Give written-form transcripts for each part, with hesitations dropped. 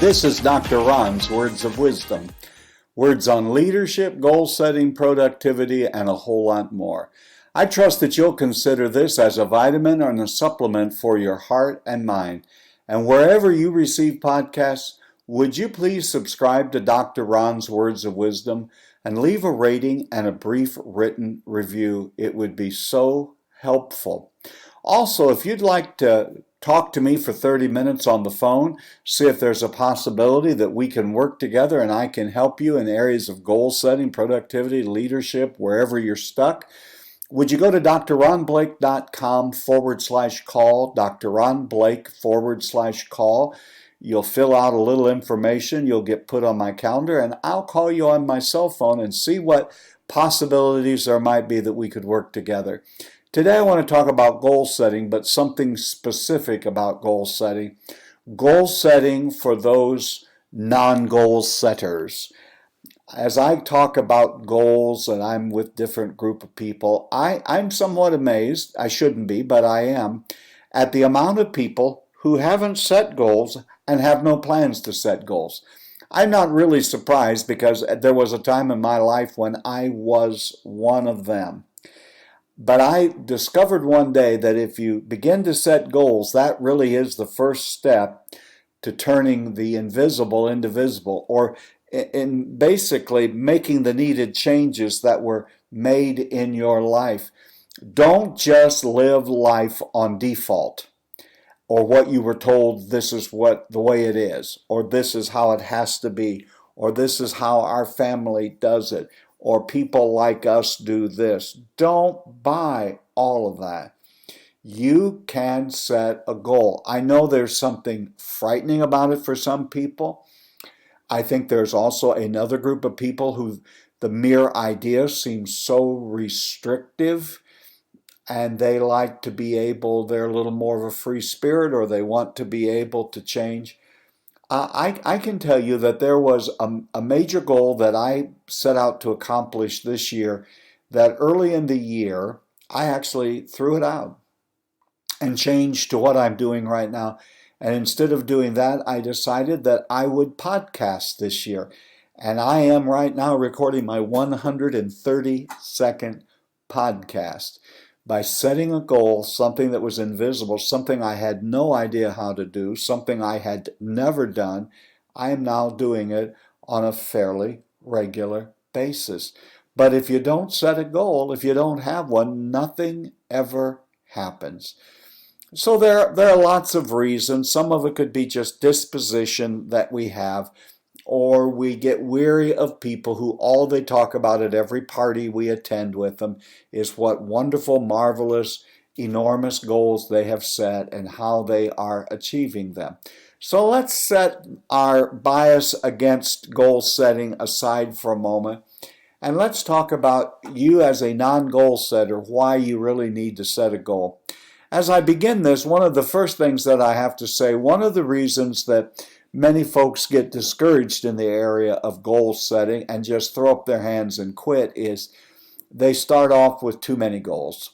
This is Dr. Ron's Words of Wisdom. Words on leadership, goal setting, productivity, and a whole lot more. I trust that you'll consider this as a vitamin and a supplement for your heart and mind. And wherever you receive podcasts, would you please subscribe to Dr. Ron's Words of Wisdom and leave a rating and a brief written review? It would be so helpful. Also, if you'd like to talk to me for 30 minutes on the phone, see if there's a possibility that we can work together and I can help you in areas of goal setting, productivity, leadership, wherever you're stuck, would you go to drronblake.com/call, drronblake/call. You'll fill out a little information, you'll get put on my calendar, and I'll call you on my cell phone and see what possibilities there might be that we could work together. Today I want to talk about goal setting, but something specific about goal setting. Goal setting for those non-goal setters. As I talk about goals and I'm with different group of people, I'm somewhat amazed, I shouldn't be, but I am, at the amount of people who haven't set goals and have no plans to set goals. I'm not really surprised because there was a time in my life when I was one of them. But I discovered one day that if you begin to set goals, that really is the first step to turning the invisible into visible, or in basically making the needed changes that were made in your life. Don't just live life on default, or what you were told this is the way it is, or this is how it has to be, or this is how our family does it, or people like us do this. Don't buy all of that. You can set a goal. I know there's something frightening about it for some people. I think there's also another group of people who the mere idea seems so restrictive, and they like to be able, they're a little more of a free spirit, or they want to be able to change. I can tell you that there was a major goal that I set out to accomplish this year, that early in the year, I actually threw it out and changed to what I'm doing right now. And instead of doing that, I decided that I would podcast this year. And I am right now recording my 132nd podcast. By setting a goal, something that was invisible, something I had no idea how to do, something I had never done, I am now doing it on a fairly regular basis. But if you don't set a goal, if you don't have one, nothing ever happens. So there are lots of reasons. Some of it could be just disposition that we have, or we get weary of people who all they talk about at every party we attend with them is what wonderful, marvelous, enormous goals they have set and how they are achieving them. So let's set our bias against goal setting aside for a moment, and let's talk about you as a non-goal setter, why you really need to set a goal. As I begin this, one of the first things that I have to say, one of the reasons that many folks get discouraged in the area of goal setting and just throw up their hands and quit is they start off with too many goals.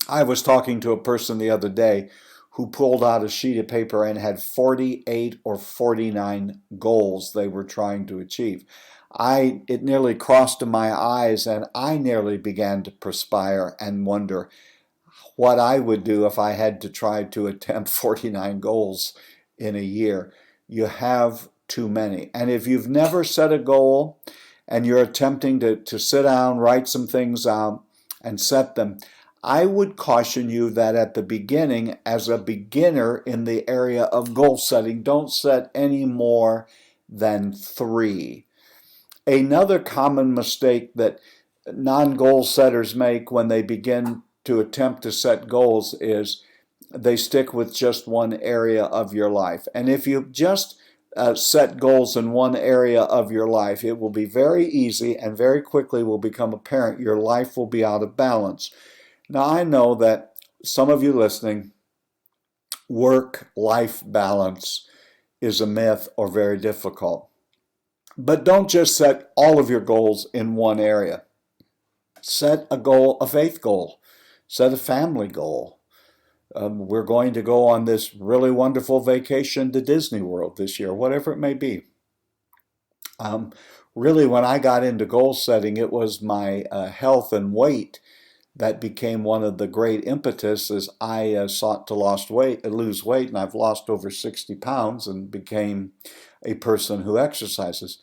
I was talking to a person the other day who pulled out a sheet of paper and had 48 or 49 goals they were trying to achieve. It nearly crossed my eyes and I nearly began to perspire and wonder what I would do if I had to try to attempt 49 goals in a year. You have too many. And if you've never set a goal and you're attempting to sit down, write some things out, and set them, I would caution you that at the beginning, as a beginner in the area of goal setting, don't set any more than 3. Another common mistake that non-goal setters make when they begin to attempt to set goals is they stick with just one area of your life. And if you just set goals in one area of your life, it will be very easy and very quickly will become apparent your life will be out of balance. Now, I know that some of you listening, work-life balance is a myth or very difficult. But don't just set all of your goals in one area. Set a goal, a faith goal. Set a family goal. We're going to go on this really wonderful vacation to Disney World this year, whatever it may be. Um, Really, when I got into goal setting, it was my health and weight that became one of the great impetus as I sought to lose weight, and I've lost over 60 pounds and became a person who exercises.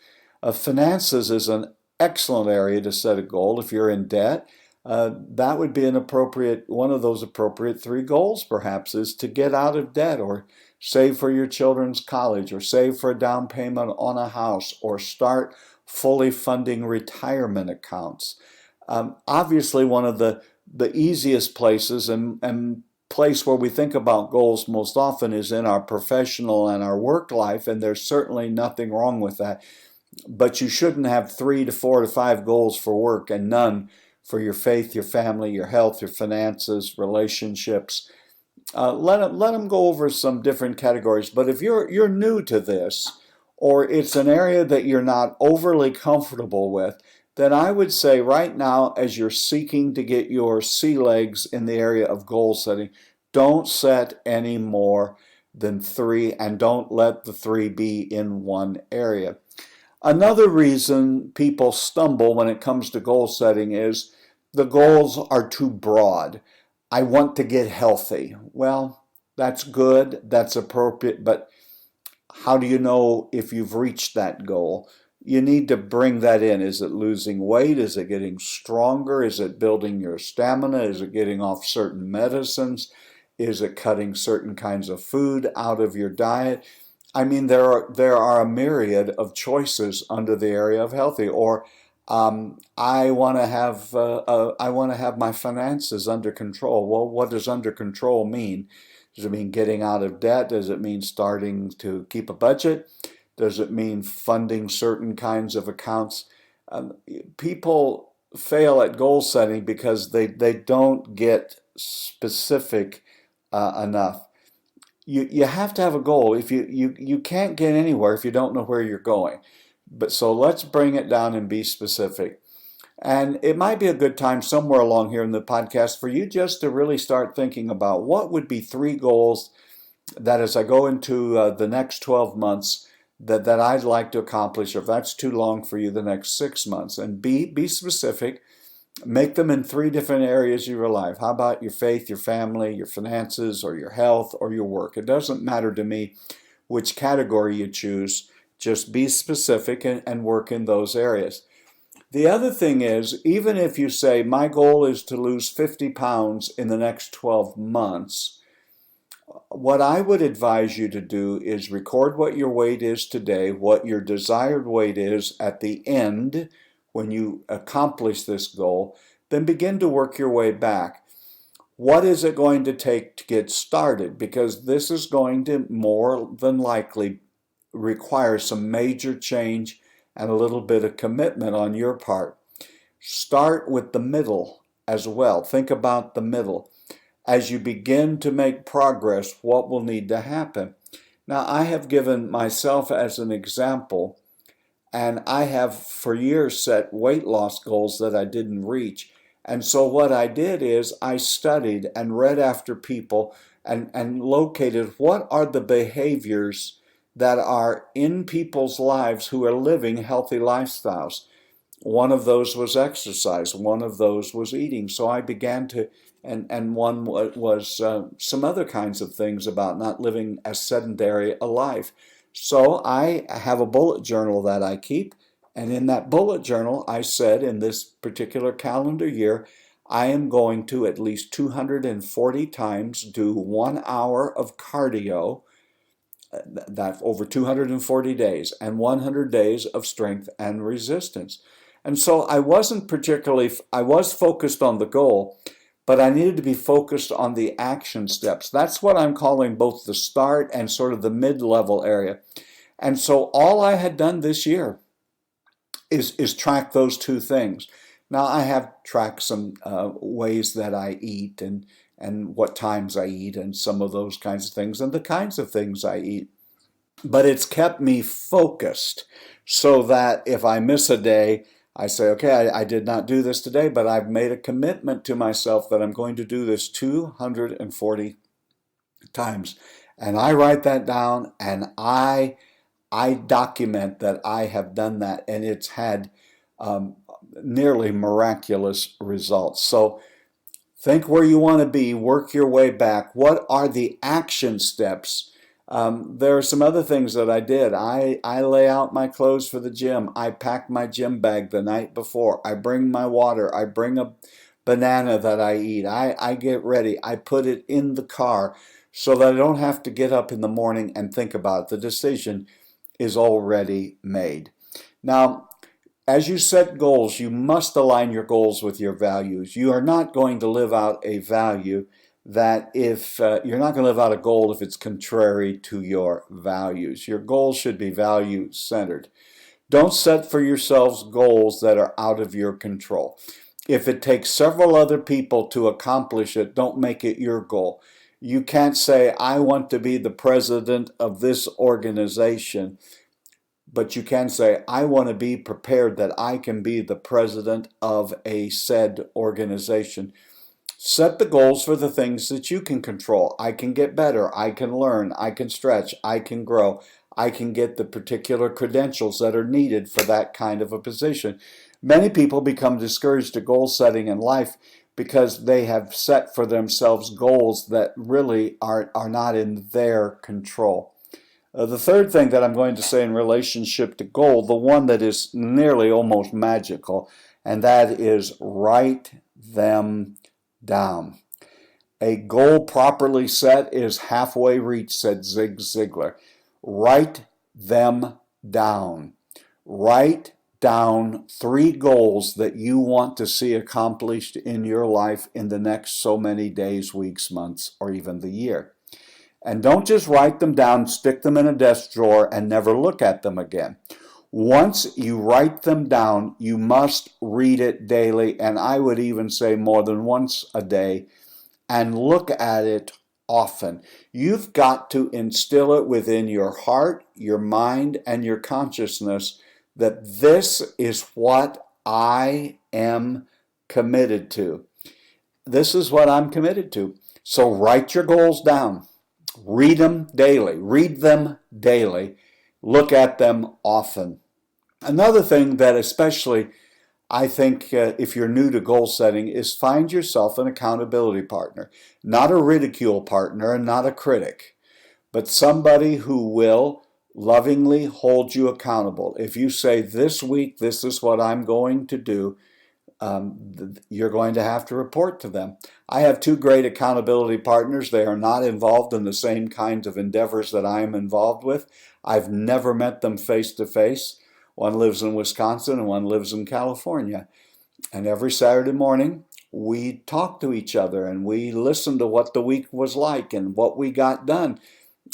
Finances is an excellent area to set a goal. If you're in debt, that would be one of those appropriate three goals, perhaps, is to get out of debt or save for your children's college or save for a down payment on a house or start fully funding retirement accounts. Obviously, one of the easiest places and place where we think about goals most often is in our professional and our work life, and there's certainly nothing wrong with that. But you shouldn't have 3 to 4 to 5 goals for work and none for your faith, your family, your health, your finances, relationships. Let them go over some different categories. But if you're new to this, or it's an area that you're not overly comfortable with, then I would say right now, as you're seeking to get your sea legs in the area of goal setting, don't set any more than 3, and don't let the 3 be in one area. Another reason people stumble when it comes to goal setting is the goals are too broad. I want to get healthy. Well, that's good, that's appropriate, but how do you know if you've reached that goal? You need to bring that in. Is it losing weight? Is it getting stronger? Is it building your stamina? Is it getting off certain medicines? Is it cutting certain kinds of food out of your diet? I mean, there are a myriad of choices under the area of healthy. Or I want to have my finances under control. Well, what does under control mean? Does it mean getting out of debt? Does it mean starting to keep a budget? Does it mean funding certain kinds of accounts? People fail at goal setting because they don't get specific enough. You have to have a goal. If you can't get anywhere if you don't know where you're going. But so let's bring it down and be specific. And it might be a good time somewhere along here in the podcast for you just to really start thinking about what would be 3 goals that as I go into the next 12 months that I'd like to accomplish, or if that's too long for you, the next 6 months. And be specific. Make them in 3 different areas of your life. How about your faith, your family, your finances, or your health, or your work? It doesn't matter to me which category you choose. Just be specific and work in those areas. The other thing is, even if you say, my goal is to lose 50 pounds in the next 12 months, what I would advise you to do is record what your weight is today, what your desired weight is at the end when you accomplish this goal, then begin to work your way back. What is it going to take to get started? Because this is going to more than likely require some major change and a little bit of commitment on your part. Start with the middle as well. Think about the middle. As you begin to make progress, what will need to happen? Now, I have given myself as an example, and I have for years set weight loss goals that I didn't reach. And so what I did is I studied and read after people and located what are the behaviors that are in people's lives who are living healthy lifestyles. One of those was exercise. One of those was eating. So I began to, and one was some other kinds of things about not living as sedentary a life. So I have a bullet journal that I keep. And in that bullet journal, I said in this particular calendar year, I am going to at least 240 times do 1 hour of cardio, that over 240 days, and 100 days of strength and resistance. And so I was focused on the goal, but I needed to be focused on the action steps. That's what I'm calling both the start and sort of the mid-level area. And so all I had done this year is track those 2 things. Now I have tracked some ways that I eat and what times I eat and some of those kinds of things and the kinds of things I eat. But it's kept me focused so that if I miss a day, I say, okay, I did not do this today, but I've made a commitment to myself that I'm going to do this 240 times. And I write that down, and I document that I have done that, and it's had um, nearly miraculous results. So think where you want to be, work your way back. What are the action steps? There are some other things that I did. I lay out my clothes for the gym. I pack my gym bag the night before. I bring my water. I bring a banana that I eat. I get ready. I put it in the car so that I don't have to get up in the morning and think about it. The decision is already made. Now, as you set goals, you must align your goals with your values. You are not going to live out a value that if you're not going to live out a goal if it's contrary to your values. Your goals should be value centered. Don't set for yourselves goals that are out of your control. If it takes several other people to accomplish it, don't make it your goal. You can't say, I want to be the president of this organization, but you can say, I want to be prepared that I can be the president of a said organization. Set the goals for the things that you can control. I can get better. I can learn. I can stretch. I can grow. I can get the particular credentials that are needed for that kind of a position. Many people become discouraged at goal setting in life because they have set for themselves goals that really are not in their control. The third thing that I'm going to say in relationship to goal, the one that is nearly almost magical, and that is write them down. A goal properly set is halfway reached, said Zig Ziglar. Write them down. Write down 3 goals that you want to see accomplished in your life in the next so many days, weeks, months, or even the year. And don't just write them down, stick them in a desk drawer, and never look at them again. Once you write them down, you must read it daily, and I would even say more than once a day, and look at it often. You've got to instill it within your heart, your mind, and your consciousness that this is what I am committed to. This is what I'm committed to. So write your goals down. Read them daily. Read them daily. Look at them often. Another thing that especially I think if you're new to goal setting is find yourself an accountability partner. Not a ridicule partner and not a critic, but somebody who will lovingly hold you accountable. If you say, this week, this is what I'm going to do, you're going to have to report to them. I have 2 great accountability partners. They are not involved in the same kinds of endeavors that I am involved with. I've never met them face to face. One lives in Wisconsin and one lives in California. And every Saturday morning, we talk to each other and we listen to what the week was like and what we got done.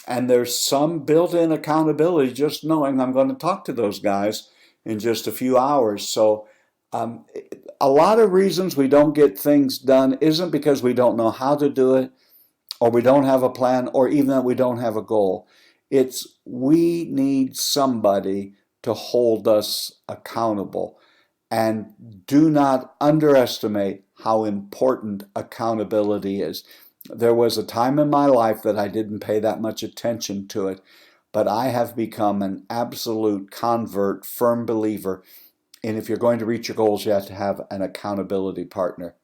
And there's some built-in accountability just knowing I'm going to talk to those guys in just a few hours. So a lot of reasons we don't get things done isn't because we don't know how to do it, or we don't have a plan, or even that we don't have a goal. It's we need somebody to hold us accountable. And do not underestimate how important accountability is. There was a time in my life that I didn't pay that much attention to it, but I have become an absolute convert, firm believer. And if you're going to reach your goals, you have to have an accountability partner.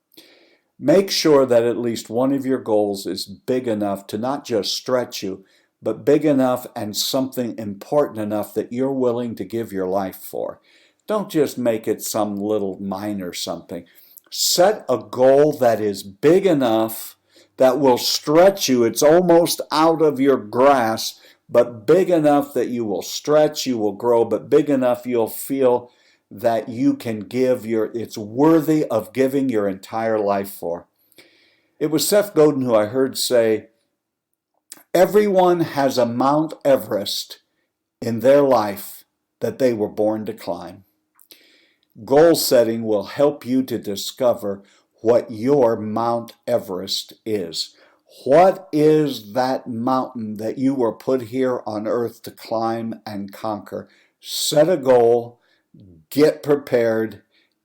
Make sure that at least one of your goals is big enough to not just stretch you, but big enough and something important enough that you're willing to give your life for. Don't just make it some little minor something. Set a goal that is big enough that will stretch you. It's almost out of your grasp, but big enough that you will stretch, you will grow, but big enough you'll feel that you can give it's worthy of giving your entire life for. It was Seth Godin who I heard say, everyone has a Mount Everest in their life that they were born to climb. Goal setting will help you to discover what your Mount Everest is. What is that mountain that you were put here on earth to climb and conquer? Set a goal, get prepared,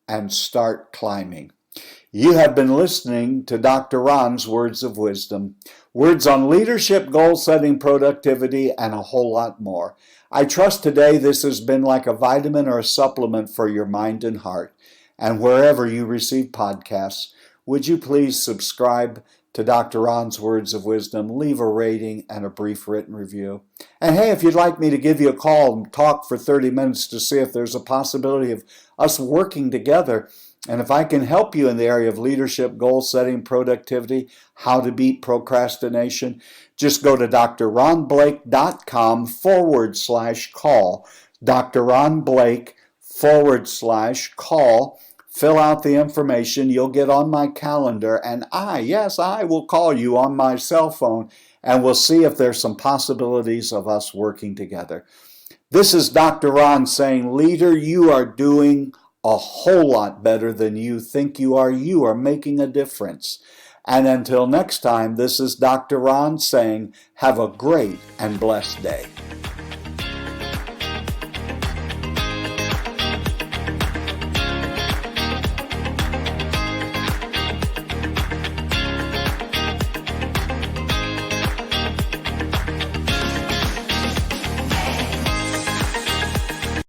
and start climbing. You have been listening to Dr. Ron's Words of Wisdom, words on leadership, goal setting, productivity, and a whole lot more. I trust today this has been like a vitamin or a supplement for your mind and heart. And wherever you receive podcasts, would you please subscribe to Dr. Ron's Words of Wisdom, leave a rating and a brief written review. And hey, if you'd like me to give you a call and talk for 30 minutes to see if there's a possibility of us working together, and if I can help you in the area of leadership, goal setting, productivity, how to beat procrastination, just go to drronblake.com/call, drronblake/call. Fill out the information. You'll get on my calendar, and I will call you on my cell phone, and we'll see if there's some possibilities of us working together. This is Dr. Ron saying, leader, you are doing a whole lot better than you think you are. You are making a difference. And until next time, this is Dr. Ron saying, have a great and blessed day.